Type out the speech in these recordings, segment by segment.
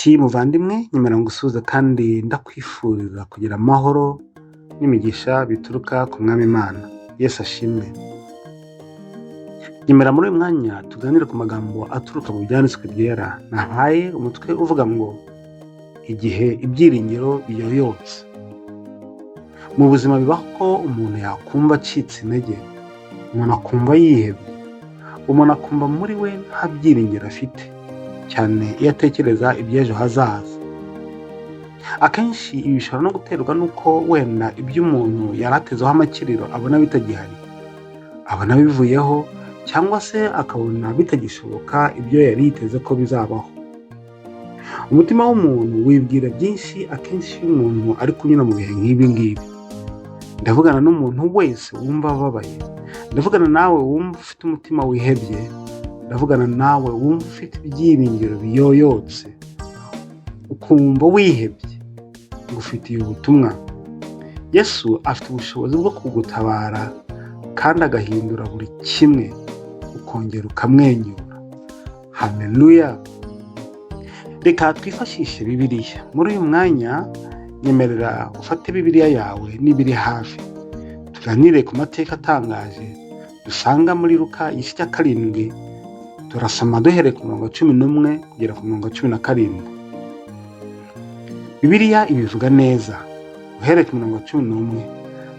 Nshuti muvandimwe, nyemera ngusuhuze kandi ndakwifuriza kugira amahoro n'imigisha bituruka ku Mwami Imana. Yesu ashimwe. Nyemera muri uyu mwanya tuganire ku magambo aturuka mu byanditswe byera. Nahaye umutwe uvuga ngo igihe ibyiringiro biyoyotse. Mu buzima bibaho ko umuntu yakumva acitse intege, umuntu akumva yihebye, umuntu akumva muri we nta byiringiro afite, cyane iyo atekereza iby'ejo hazaza. Akenshi ibi bishobora no guterwa n'uko wenda ibyo umuntu yari atezeho amakiriro abona bitagihari, abona bivuyeho, cyangwa se akabona bitagishoboka ibyo yari yiteze ko bizabaho. Umutima w'umuntu wibwira byinshi akenshi iyo umuntu ari kunyura mu bihe nk'ibi ngibi. Ndavugana n'umuntu wese wumva ababaye, ndavugana nawe wumva ufite umutima wihebye, ndavugana nawe wumva ufite ibyiringiro biyoyotse, ukumva wihebye, ngufitiye ubutumwa. Yesu afite ubushobozi bwo kugutabara kandi agahindura buri kimwe, ukongera ukamwenyura. Haleluya! Reka twifashishe Bibiliya. Muri uyu mwanya nyemerera ufate Bibiliya yawe n'ibiri hafi, tuganire ku mateka atangaje dusanga muri Luka igice cya 7. Turasoma duhereye ku murongo 11 kugera ku murongo 17. Bibiliya ibivuga neza. Uhereye ku murongo 11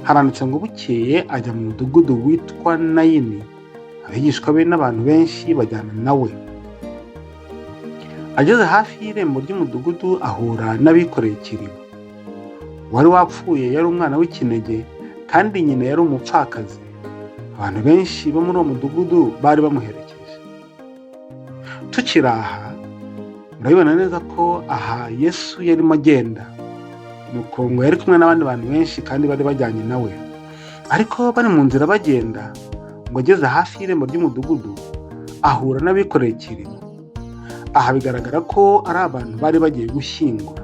haranditse ngo bukeye ajya mu mudugudu witwa Nayini, abigishwa be n'abantu benshi bajyana nawe. Ageze hafi y'irembo ry'umudugudu ahura n'abikoreye ikiriba. Wari wapfuye yari umwana w'ikinege kandi nyina yari umupfakazi. Abantu benshi bo muri uwo mudugudu bari bamuherekeje. Tukiri aha murabibona neza ko aha Yesu yarimo agenda, nuko ngo yari kumwe n'abandi bantu benshi kandi bari bajyanye nawe. Ariko bari mu nzira bagenda, ngo ageze hafi y'irembo ry'umudugudu ahura n'abikoreye ikiriba. Aha bigaragara ko ari abantu bari bagiye gushyingura.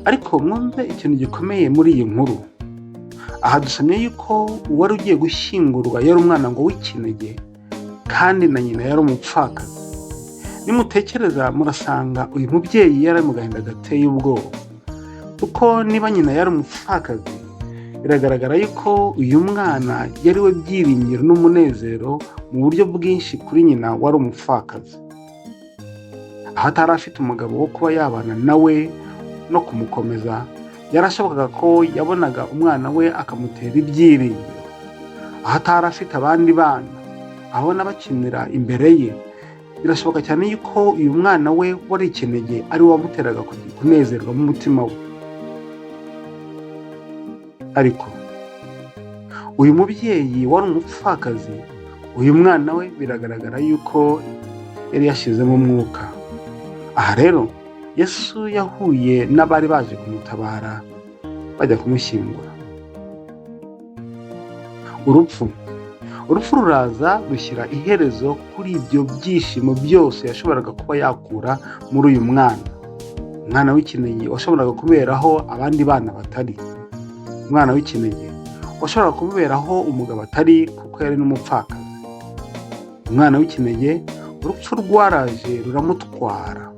Ariko mwumve ikintu gikomeye muri iyi nkuru. Aha dusomye yuko uwari ugiye gushyingurwa yari umwana ngo w'ikinege kandi na nyina yari umupfakazi. Nimutekereza murasanga uyu mubyeyi yari mu gahinda gateye ubwoba, kuko niba nyina yari umupfakazi biragaragara yuko uyu mwana yari we byiringiro n'umunezero mu buryo bwinshi kuri nyina wari umupfakazi. Aho atari afite umugabo wo kuba yabana nawe no kumukomeza, yarashobokaga ko yabonaga umwana we akamutera ibyiringiro. Aho atari afite abandi bana abona bakinira imbere ye, birashoboka cyane yuko uyu mwana we wari ikinege ari we wamuteraga kunezerwa mu mutima we. Ariko uyu mubyeyi wari umupfakazi, uyu mwana we biragaragara yuko yari yashizemo umwuka. Aha rero Yesu yahuye n'abari baje kumutabara bajya kumushyingura. Urupfu ruraza rushyira iherezo kuri ibyo byishimo byose yashoboraga kuba yakura muri uyu mwana w'ikinege washoboraga kuberaho abandi bana batari, umwana w'ikinege washoboraga kuberaho umugabo atari kuko yari n'umupfakazi. Umwana w'ikinege urupfu rwaraje ruramutwara.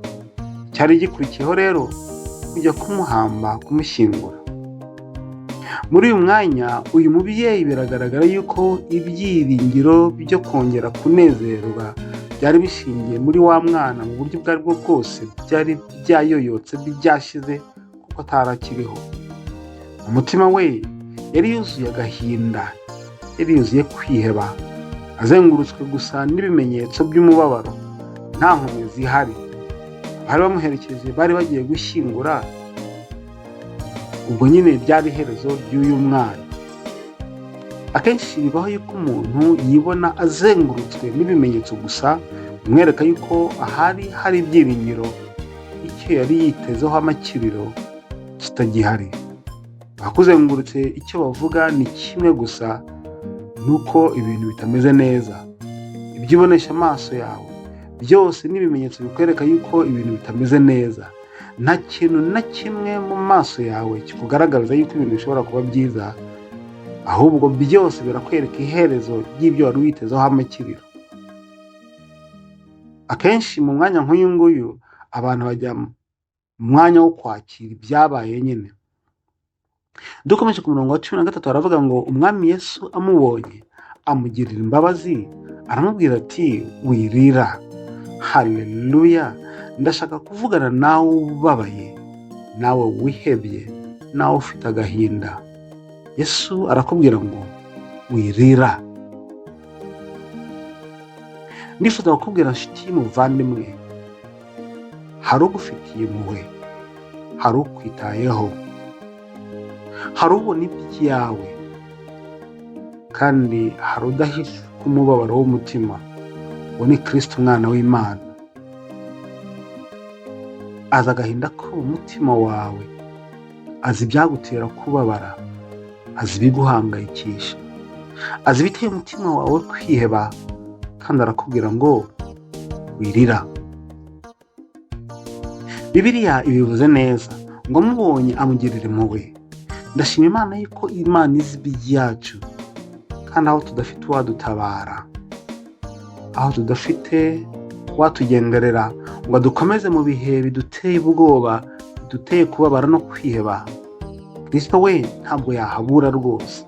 Cyari gikurikiyeho rero kujya kumuhamba, kumushyingura. Muri uyu mwanya uyu mubyeyi biragaragara yuko ibyiringiro byo kongera kunezerwa byari bishingiye muri wa mwana mu buryo ubwo aribwo bwose byari byayoyotse, byashize kuko atarakiriho. Umutima we yari yuzuye agahinda, yari yuzuye kwiheba, azengurutswe gusa n'ibimenyetso by'umubabaro, nta nkomyi zihari. Bari bamuherekeje, bari bagiye gushyingura. Ubwo nyine byari iherezo ry'uyu mwana. Akenshi bibaho yuko umuntu yibona azengurutswe n'ibimenyetso gusa bimwereka yuko ahari hari ibyiringiro, icyo yari yitezeho amakiriro kitagihari. Bakuzengurutse icyo bavuga ni kimwe gusa, nuko ibintu bitameze neza. Ibyo ubonesha amaso yawe byose n'ibimenyetso bikwereka yuko ibintu bitameze neza. Nta kintu na kimwe mu maso yawe kikugaragaza yuko ibintu bishobora kuba byiza, ahubwo byose birakwereka iherezo ry'ibyo wari witezeho amakiriro. Akenshi mu mwanya nk'uyu nguyu abantu bajya umwanya wo kwakira ibyabaye nyine. Dukomeje ku murongo wa 13 haravuga ngo umwami Yesu amubonye amugirira imbabazi, aramubwira ati wirira. Haleluya! Ndashaka kuvugana nawe ubabaye, nawe wihebye, nawe ufite agahinda. Yesu arakubwira ngo wirira. Ndifuza kukubwira nshuti muvandimwe, hari ugufitiye impuhwe, hari ukwitayeho, hari ubona ibyawe, kandi hari udahisha umubabaro w'umutima. Uwo ni Kristo umwana w'Imana. Azi agahinda ko mu mutima wawe, azi ibyagutera kubabara, azi ibiguhangayikisha, azi ibiteye umutima wawe kwiheba, kandi arakubwira ngo wirira. Bibiliya ibivuze neza ngo amubonye amugirira impuhwe. Ndashima Imana yuko Imana izi ibyacu, kandi aho tudafite uwadutabara, aho tudafite watugenderera ngo dukomeze mu bihe biduteye ubwoba, biduteye kubabara no kwiheba, Kristo we ntabwo yahabura rwose.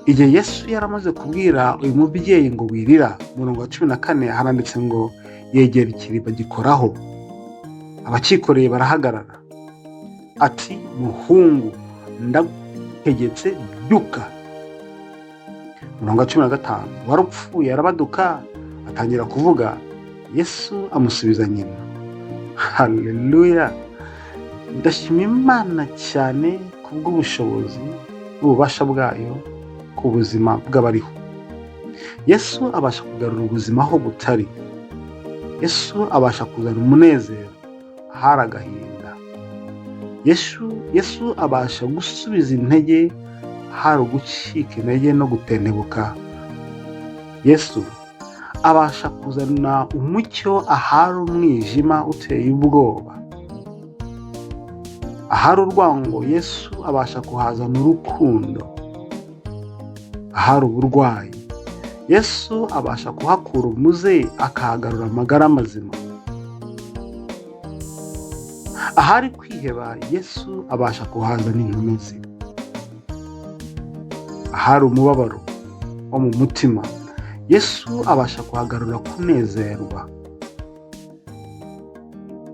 Igihe Yesu yaramaze kubwira uyu mubyeyi ngo wirira, murongo wa 14 haranditse ngo yegera ikiriba gikoraho. Abakikoreye barahagarara, ati muhungu ndagutegetse byuka. Murongo wa 15 wari upfuye arabaduka atangira kuvuga. Yesu amusubiza nyina. Haleluya! Ndashima Imana cyane kubw'ubushobozi n'ububasha bwayo ku buzima bw'abariho. Yesu abasha kugarura ubuzima aho butari. Yesu abasha kuzana umunezero ahari agahinda. Yesu abasha gusubiza intege ahari ugucika intege no gutentebuka. Yesu abasha kuzana umucyo ahari umwijima uteye ubwoba. Ahari urwango, Yesu abasha kuhazana urukundo. Ahari uburwayi, Yesu abasha kuhakura umuze akahagarura amagara mazima. Ahari kwiheba, Yesu abasha kuhazana inkomezi. Ahari umubabaro wo mu mutima, Yesu abasha kuhagarura kunezerwa.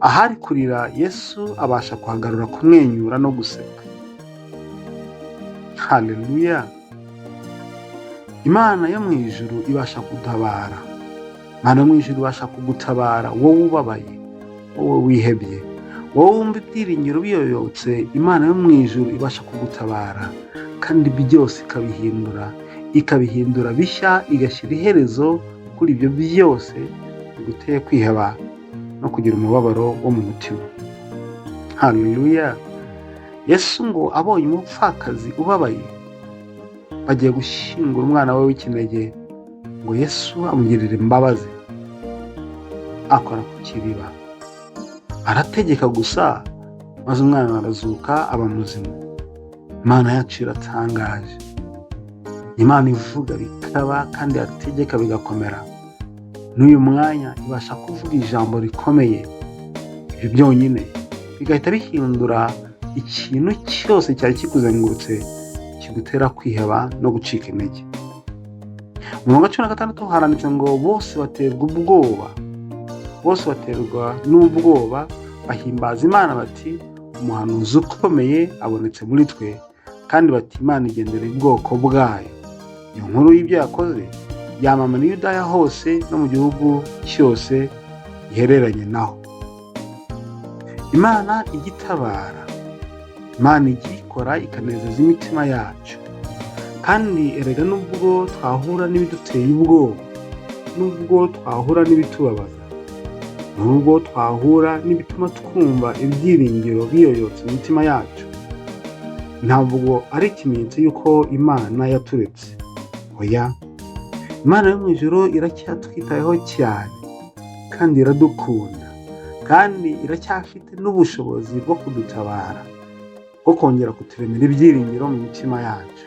Ahari kurira, Yesu abasha kuhagarura kumwenyura no guseka. Haleluya! Imana yo mu ijuru ibasha gutabara. Imana yo mu ijuru ibasha kugutabara wowe ubabaye, wowe wihebye, wowe wumva ibyiringiro biyoyotse. Imana yo mu ijuru ibasha kugutabara, kandi byose ikabihindura bishya, igashyira iherezo kuri ibyo byose biguteye kwiheba no kugira umubabaro wo mu mutima. Haleluya! Yesu ngo abonye umupfakazi ubabaye bagiye gushyingura umwana we w'ikinege, ngo Yesu amugirira imbabazi, akora ku kiriba, arategeka gusa, maze umwana arazuka aba muzima. Imana yacu iratangaje. Imana ivuga bikaba, kandi yategeka bigakomera. N'uyu mwanya ibasha kuvuga ijambo rikomeye, ibyo byonyine bigahita bihindura ikintu cyose cyari kikuzengurutse kigutera kwiheba no gucika intege. Mu wa 16 haranditse ngo bose baterwa n'ubwoba bahimbaza Imana bati umuhanuzi ukomeye abonetse muri twe, kandi bati Imana igendera ubwoko bwayo. Iyo nkuru y'ibyo yakoze yamamara i Yudaya hose no mu gihugu cyose gihereranye naho. Imana igitabara, Imana igikora ikanezeza imitima yacu. Kandi erega nubwo twahura n'ibiduteye ubwoba, nubwo twahura n'ibitubabaza, nubwo twahura n'ibituma twumva ibyiringiro biyoyotse imitima yacu, ntabwo ari ikimenyetso y'uko Imana yaturetse. Oya, Imana yo mu ijuru iracyatwitayeho cyane, kandi iradukunda, kandi iracyafite n'ubushobozi bwo kudutabara, bwo kongera kuturemera ibyiringiro mu mitima yacu.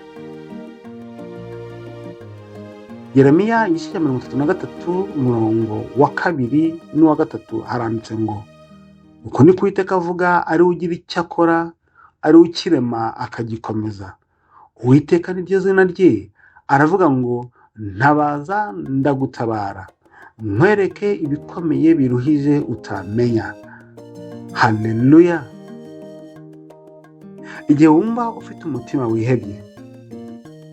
Yeremiya igice cya 33 umurongo wa 2 n'uwa 3 haranditse ngo uko ni Uwiteka avuga, ari we ugira icyo akora, ari we ukirema akagikomeza. Uwiteka ni ryo zina rye, aravuga ngo ntabaza ndagutabara, nkwereke ibikomeye biruhije utamenya. Haleluya! Igihe wumva ufite umutima wihebye,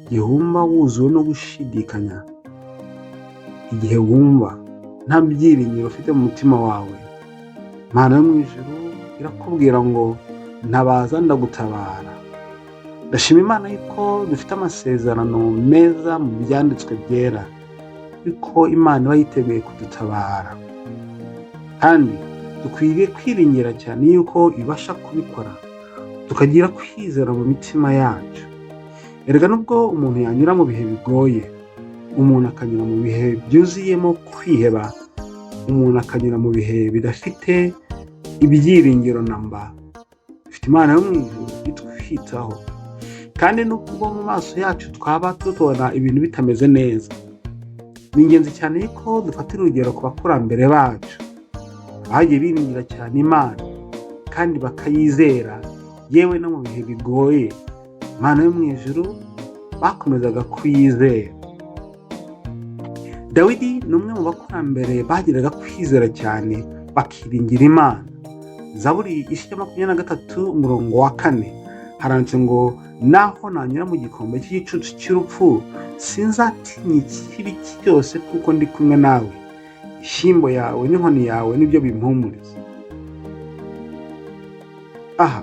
igihe wumva wuzuwe no gushidikanya, igihe wumva nta byiringiro ufite mu mutima wawe, Imana yo mu ijuru irakubwira ngo ntabaza ndagutabara. Ndashima Imana yuko dufite amasezerano meza mu byanditswe byera, yuko Imana iba yiteguye kudutabara, kandi dukwiriye kwiringira cyane yuko ibasha kubikora, tukagira kwizera mu mitima yacu. Erega nubwo umuntu yanyura mu bihe bigoye, umuntu akanyura mu bihe byuzuyemo kwiheba, umuntu akanyura mu bihe bidafite ibyiringiro namba, dufite Imana yo mu ijuru itwitaho. Kandi nubwo mu maso yacu twaba tubona ibintu bitameze neza, ni ingenzi cyane yuko dufatira urugero ku bakurambere bacu, bagiye biringira cyane Imana kandi bakayizera, yewe no mu bihe bigoye Imana yo mu ijuru bakomezaga kuyizera. Dawidi ni umwe mu bakurambere bagiraga kwizera cyane bakiringira Imana. Zaburi igice 23 umurongo wa 4 haranditse ngo naho nanyura mu gikombe cy'igicucu cy'urupfu, sinzatinya ikibi cyose kuko ndi kumwe nawe, ishyimbo yawe n'inkoni yawe nibyo bimpumuriza. Aha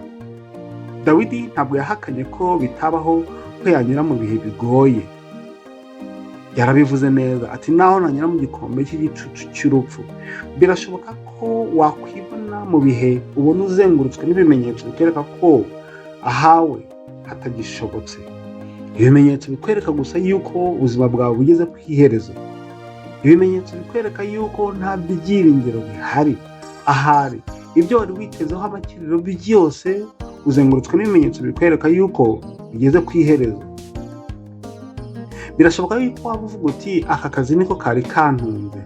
Dawidi ntabwo yahakanye ko bitabaho ko yanyura mu bihe bigoye. Yarabivuze neza ati naho nanyura mu gikombe cy'igicucu cy'urupfu. Birashoboka ko wakwibona mu bihe ubona uzengurutswe n'ibimenyetso bikwereka ko ahawe hatagishobotse. Ibimenyetso bikwereka gusa yuko ubuzima bwawe bugeze ku iherezo. Ibimenyetso bikwereka yuko nta byiringiro bihari. Ahari ibyo wari witezeho amakiriro byose uzengurutswe n'ibimenyetso bikwereka yuko bigeze ku iherezo. Birashoboka yuko waba uvuga uti aka kazi niko kari kantunze,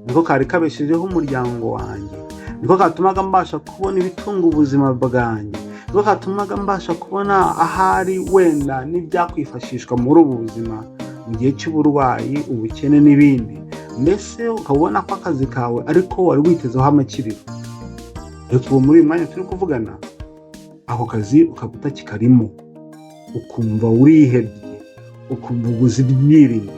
niko kari kabeshejeho umuryango wanjye, niko katumaga mbasha kubona ibitunga ubuzima bwanjye, niko katumaga mbasha kubona ahari wenda n'ibyakwifashishwa muri ubu buzima mu gihe cy'uburwayi, ubukene n'ibindi. Mbese ukabona ko akazi kawe ariko wari witezeho amakiriro, ariko ubu muri uyu mwanya turi kuvugana ako kazi ukaba utakikarimo, ukumva urihebye, ukumva ubuze ibyiringiro.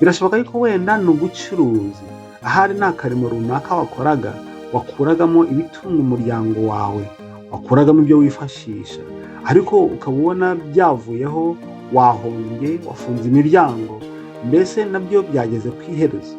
Birashoboka yuko wenda ni ubucuruzi, ahari nta karimo runaka wakoraga, wakuragamo ibitunga umuryango wawe, wakuragamo ibyo wifashisha, ariko ukaba ubona byavuyeho, wahombye, wafunze imiryango, mbese nabyo byageze ku iherezo.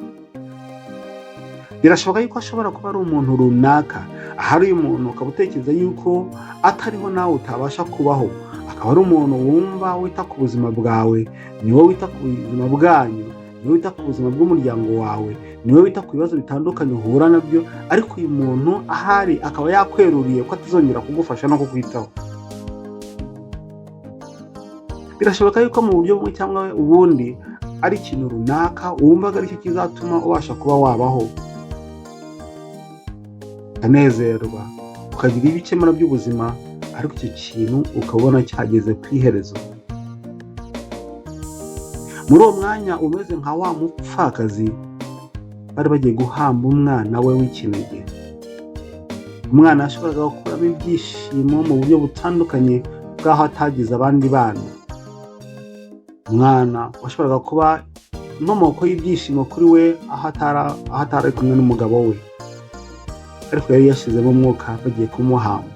Birashoboka yuko ashobora kuba ari umuntu runaka, ahari uyu muntu ukaba utekereza yuko atariho nawe utabasha kubaho, akaba ari umuntu wumva wita ku buzima bwawe, niwe wita ku buzima bwanyu, niwe wita ku buzima bw'umuryango wawe, niwe wita ku bibazo bitandukanye uhura nabyo, ariko uyu muntu ahari akaba yakweruriye ko atazongera kugufasha no kukwitaho. Birashoboka yuko mu buryo bumwe cyangwa ubundi ari ikintu runaka wumvaga aricyo kizatuma ubasha kuba wabaho, ukanezerwa, ukagira ibikemura by'ubuzima, ariko icyo kintu ukabona cyageze ku iherezo. Muri uwo mwanya umeze nka wa mupfakazi bari bagiye guhamba umwana we w'ikinege. Umwana yashoboraga gukuramo ibyishimo mu buryo butandukanye bw'aho atagize abandi bana. Umwana washoboraga kuba inkomoko y'ibyishimo kuri we aho atari kumwe n'umugabo we, ariko yari yashizemo umwuka bagiye kumuhamba.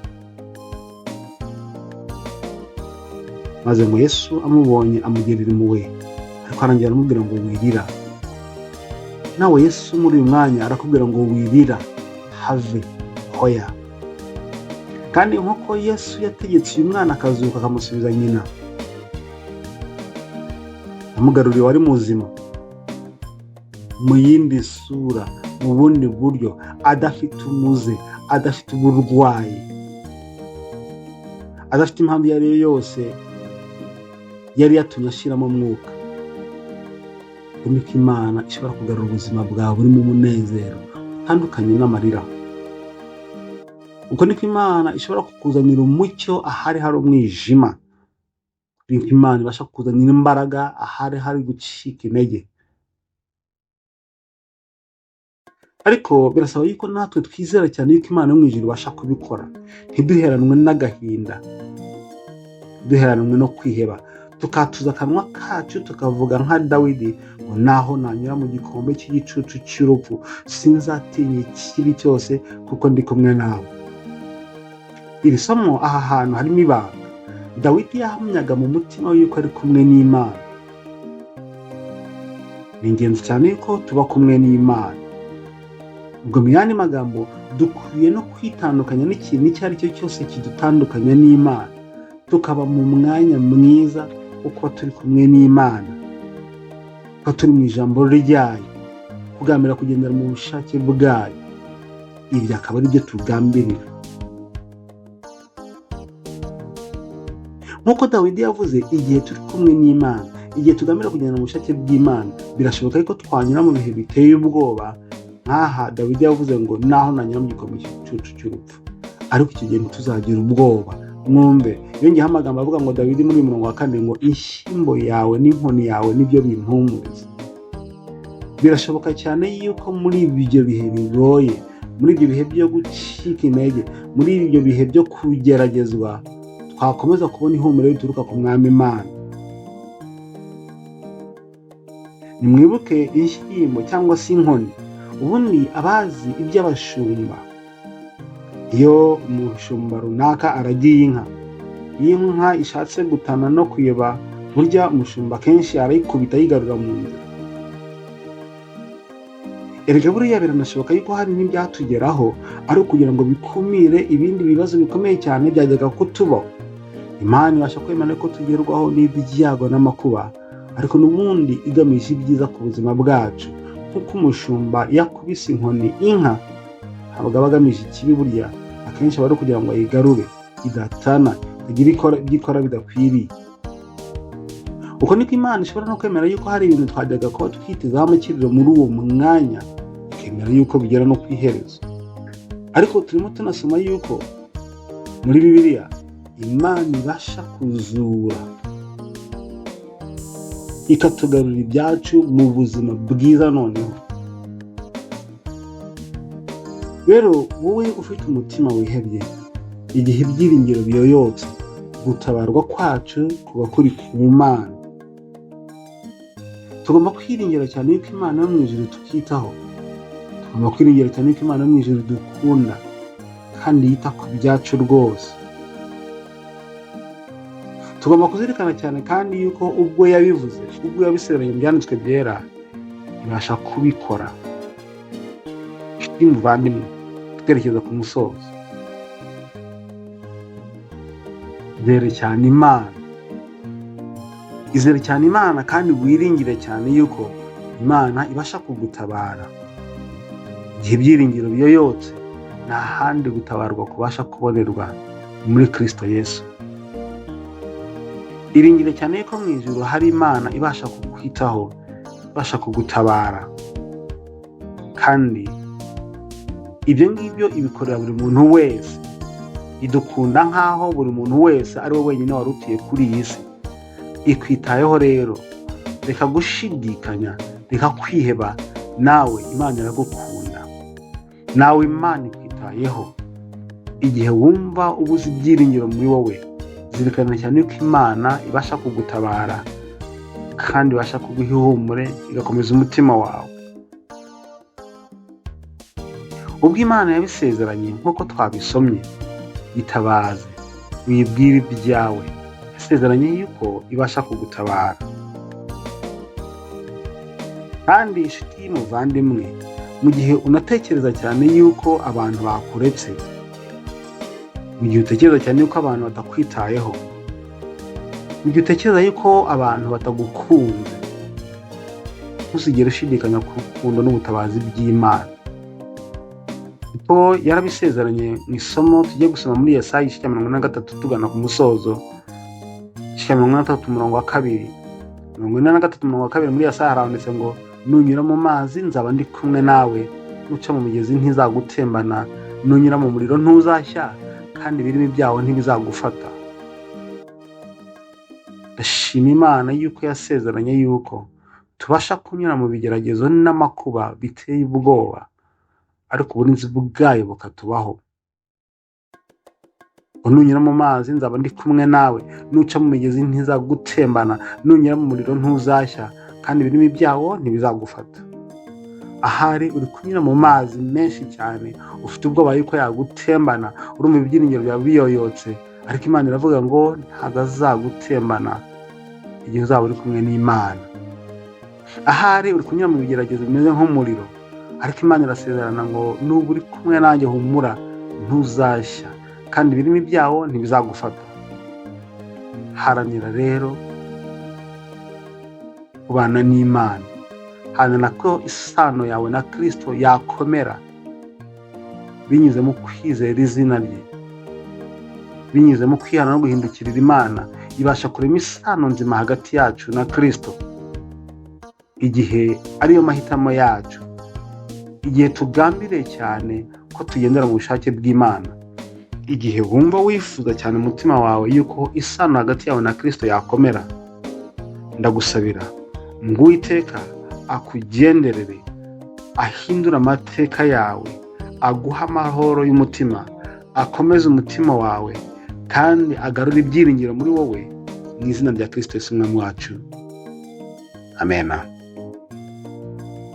Maze ngo Yesu amubonye amugirira impuhwe, ariko arangira aramubwira ngo wirira. Nawe Yesu muri uyu mwanya arakubwira ngo wirira, have, hoya. Kandi nk'uko Yesu yategetse uyu mwana akazuka akamusubiza nyina, amugaruriye wari muzima mu yindi sura, mu bundi buryo, adafite umuze, adafite uburwayi, adafite impamvu iyo ari yo yose yari yatumye ashiramo umwuka. Niko Imana ishobora kugarura ubuzima bwawe burimo umunezero utandukanye n'amarira. uko niko Imana ishobora kukuzanira umucyo ahari hari umwijima, niko Imana ibasha kukuzanira imbaraga ahari hari gucika intege. Ariko birasaba yuko natwe twizera cyane yuko Imana yo mu ijuru ibasha kubikora, ntiduheranwe n'agahinda, duheranwe no kwiheba, tukatuza akanwa kacu tukavuga nka Dawidi ngo naho nanyura mu gikombe cy'igicucu cy'urupfu sinzatinya ikibi cyose kuko ndi kumwe nawe. Iri somo aha hantu harimo ibanga. Dawidi yahamyaga mu mutima we yuko ari kumwe n'Imana. Ni ingenzi cyane yuko tuba kumwe n'Imana. Ubwo mu yandi magambo dukwiye no kwitandukanya n'ikintu icyo ari cyo cyose kidutandukanya n'Imana, tukaba mu mwanya mwiza wo kuba turi kumwe n'Imana, kuba turi mu ijambo ryayo, kugambira kugendera mu bushake bwayo. Ibi akaba ari byo tugambirira. Nk'uko Dawidi yavuze, igihe turi kumwe n'Imana, igihe tugambira kugendera mu bushake bw'Imana, birashoboka ko twanyura mu bihe biteye ubwoba. Nk'aha Dawidi yavuze ngo naho nanyura mu gikombe cy'igicucu cy'urupfu, ariko icyo gihe ntituzagira ubwoba. Mwumve yongeyeho amagambo avuga ngo Dawidi muri 4 ngo inshyimbo yawe n'inkoni yawe nibyo bimpumuriza. Birashoboka cyane yuko muri ibyo bihe bigoye, muri ibyo bihe byo gucika intege, muri ibyo bihe byo kugeragezwa, twakomeza kubona ihumure rituruka ku Mwami Imana. Nimwibuke inshyimbo cyangwa se inkoni. Ubundi abazi iby'abashumba, iyo umushumba runaka aragiye inka, iyo inka ishatse gutana no kuyeba, burya umushumba kenshi arayikubita yigarura mu nzira. Erega buriya biranashoboka yuko hari n'ibyatugeraho ari ukugira ngo bikumire ibindi bibazo bikomeye cyane byajyaga kutubaho. Imana ibasha kwemera ko tugerwaho n'ibyago n'amakuba, ariko n'ubundi igamije ibyiza ku buzima bwacu. Kuko umushumba yakubise inkoni inka, ntabwo aba agamije ikibi. Burya akenshi aba ari kugira ngo ayigarure idatana, igira ibyo ikora bidakwiriye. Uko niko Imana ishobora no kwemera yuko hari ibintu twajyaga kuba twitezeho amakiriro muri uwo mwanya, ikemera yuko bigera no ku iherezo. Ariko turimo tunasoma yuko muri Bibiliya Imana ibasha kuzura ikatugarura ibyacu mu buzima bwiza. Noneho rero wowe ufite umutima wihebye, igihe ibyiringiro biyoyotse, gutabarwa kwacu kuba kuri ku Mana. Tugomba kwiringira cyane yuko Imana yo mu ijuru tukitaho, tugomba kwiringira cyane yuko Imana yo mu ijuru dukunda kandi yita ku byacu rwose. Tugomba kuzirikana cyane kandi yuko ubwo yabivuze, ubwo yabisezeranye mu byanditswe byera, ibasha kubikora. Muvandimwe, twerekeza ku musozo. Izere cyane Imana, izere cyane Imana kandi wiringire cyane yuko Imana ibasha kugutabara. Igihe ibyiringiro biyoyotse, nta handi gutabarwa kubasha kubonerwa muri Kristo Yesu. Iringire cyane yuko mu ijuru hari Imana ibasha kukwitaho, ibasha kugutabara, kandi ibyo ngibyo ibikorera buri muntu wese. Idukunda nk'aho buri muntu wese ari we wenyine warutiye kuri iyi si. Ikwitayeho rero, reka gushidikanya, reka kwiheba. Nawe Imana iragukunda, nawe Imana ikwitayeho. Igihe wumva ubuze ibyiringiro muri wowe, zirikana cyane yuko Imana ibasha kugutabara kandi ibasha kuguha ihumure, igakomeza umutima wawe. Ubwo Imana yabisezeranye nk'uko twabisomye, itabaze, wibwire ibyawe. Yasezeranye yuko ibasha kugutabara. Kandi inshuti y'umuvandimwe, mu gihe unatekereza cyane yuko abantu bakuretse, mu gihe utekereza cyane yuko abantu batakwitayeho, mu gihe utekereza yuko abantu batagukunze, ntuzigere ushidikanya ku rukundo n'ubutabazi by'Imana. Kuko yarabisezeranye mu isomo tugiye gusoma muri Yesaya 43 tugana ku musozo. 43:2. 43:2 muri Yesaya haranditse ngo nunyura mu mazi nzaba ndi kumwe nawe, nuca mu migezi ntizagutembana, nunyura mu muriro ntuzashya, kandi ibirimi byawo ntibizagufata. Ndashima Imana yuko yasezeranye yuko tubasha kunyura mu bigeragezo n'amakuba biteye ubwoba, ariko uburinzi bwayo bukatubaho. Nunyura mu mazi nzaba ndi kumwe nawe, nuca mu migezi ntizagutembana, nunyura mu muriro ntuzashya, kandi ibirimi byawo ntibizagufata. Ahari uri kunyura mu mazi menshi cyane, ufite ubwoba yuko yagutembana, uri mu ibyiringiro biyoyotse, ariko Imana iravuga ngo ntabwo azagutembana igihe uzaba uri kumwe n'Imana. Ahari uri kunyura mu bigeragezo bimeze nk'umuriro, ariko Imana irasezerana ngo nuba uri kumwe nanjye humura ntuzashya, kandi ibirimi byawo ntibizagufata. Haranira rero kubana n'Imana, haranira ko isano yawe na Kristo yakomera binyuze mu kwizera izina rye, binyuze mu kwihana no guhindukirira Imana, ibasha kurema isano nzima hagati yacu na Kristo. Igihe ariyo mahitamo yacu, igihe tugambiriye cyane ko tugendera mu bushake bw'Imana, igihe wumva wifuza cyane umutima wawe yuko isano hagati yawe na Kristo yakomera, ndagusabira ngo Uwiteka akugenderere, ahindura amateka yawe, aguha amahoro y'umutima, akomeze umutima wawe, kandi agarura ibyiringiro muri wowe, mu izina rya Kristo Yesu Umwami wacu. Amen.